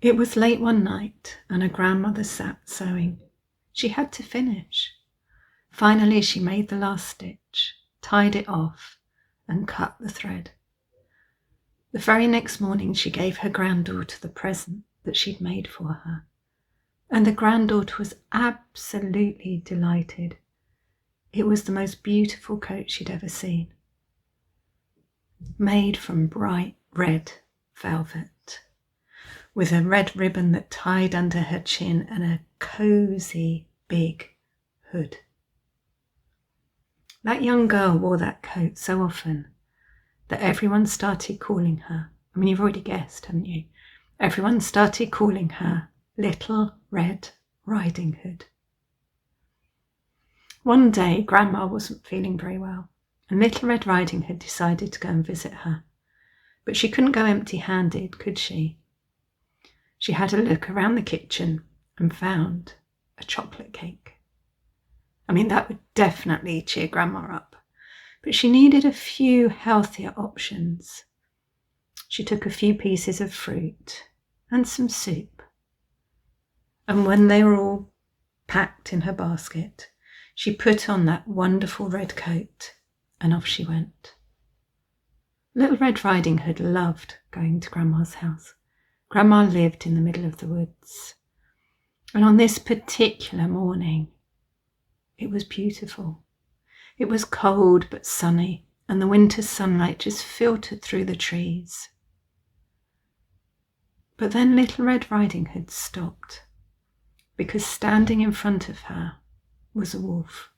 It was late one night and her grandmother sat sewing. She had to finish. Finally she made the last stitch, tied it off and cut the thread. The very next morning she gave her granddaughter the present that she'd made for her, and the granddaughter was absolutely delighted. It was the most beautiful coat she'd ever seen, made from bright red velvet, with a red ribbon that tied under her chin and a cosy big hood. That young girl wore that coat so often that everyone started calling her, I mean, you've already guessed, haven't you? Everyone started calling her Little Red Riding Hood. One day, Grandma wasn't feeling very well, and Little Red Riding Hood decided to go and visit her. But she couldn't go empty-handed, could she? She had a look around the kitchen and found a chocolate cake. I mean, that would definitely cheer Grandma up, but she needed a few healthier options. She took a few pieces of fruit and some soup, and when they were all packed in her basket, she put on that wonderful red coat and off she went. Little Red Riding Hood loved going to Grandma's house. Grandma lived in the middle of the woods, and on this particular morning, it was beautiful. It was cold but sunny, and the winter sunlight just filtered through the trees. But then Little Red Riding Hood stopped, because standing in front of her was a wolf.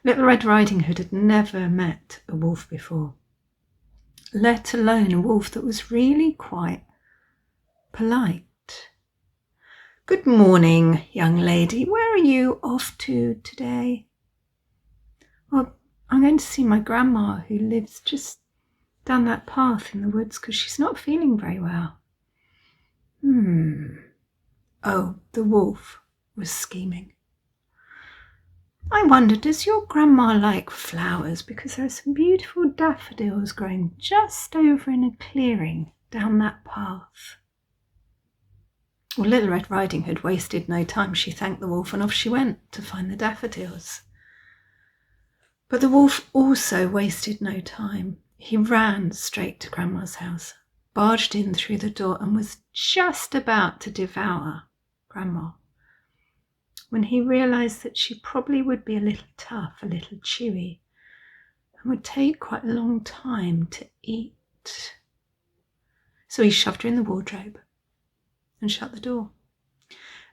Little Red Riding Hood had never met a wolf before, let alone a wolf that was really quite polite. "Good morning, young lady. Where are you off to today?" "Well, I'm going to see my grandma who lives just down that path in the woods because she's not feeling very well." Oh, the wolf was scheming. "I wonder, does your grandma like flowers? Because there are some beautiful daffodils growing just over in a clearing down that path." Well, Little Red Riding Hood wasted no time. She thanked the wolf and off she went to find the daffodils. But the wolf also wasted no time. He ran straight to Grandma's house, barged in through the door and was just about to devour Grandma when he realised that she probably would be a little tough, a little chewy, and would take quite a long time to eat. So he shoved her in the wardrobe and shut the door.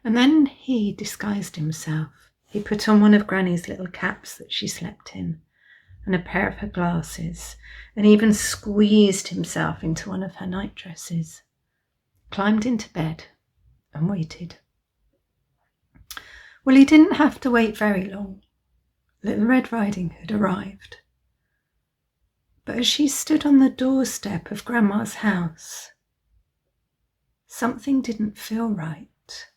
And then he disguised himself. He put on one of Granny's little caps that she slept in, and a pair of her glasses, and even squeezed himself into one of her nightdresses, climbed into bed and waited. Well, he didn't have to wait very long. Little Red Riding Hood arrived. But as she stood on the doorstep of Grandma's house, something didn't feel right.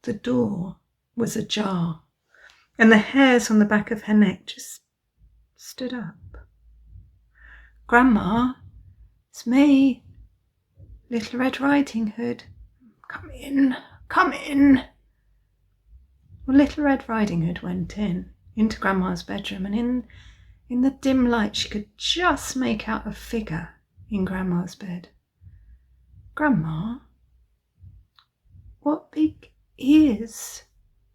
The door was ajar, and the hairs on the back of her neck just stood up. "Grandma, it's me, Little Red Riding Hood. Come in, come in." Well, Little Red Riding Hood went into Grandma's bedroom, and in the dim light she could just make out a figure in Grandma's bed. "Grandma, what big ears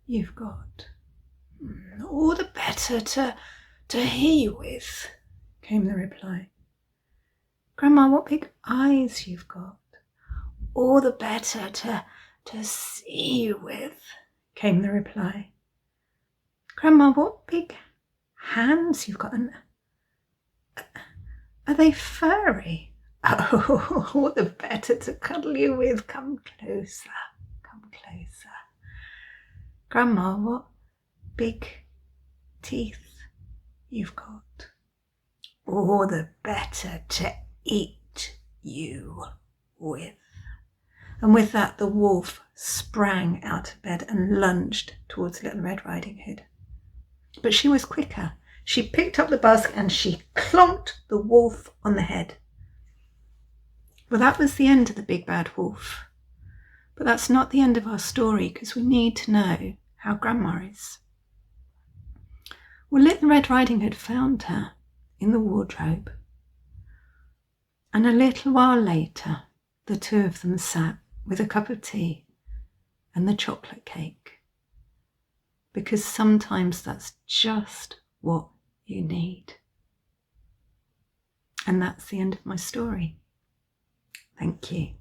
you've got." "All the better to hear you with," came the reply. "Grandma, what big eyes you've got." "All the better to see you with," came the reply. "Grandma, what big hands you've got, and are they furry?" "Oh, all the better to cuddle you with. Come closer, come closer." "Grandma, what big teeth you've got." "All the better to eat you with." And with that, the wolf sprang out of bed and lunged towards Little Red Riding Hood. But she was quicker. She picked up the basket and she clonked the wolf on the head. Well, that was the end of the Big Bad Wolf. But that's not the end of our story, because we need to know how Grandma is. Well, Little Red Riding Hood found her in the wardrobe. And a little while later, the two of them sat with a cup of tea and the chocolate cake. Because sometimes that's just what you need. And that's the end of my story. Thank you.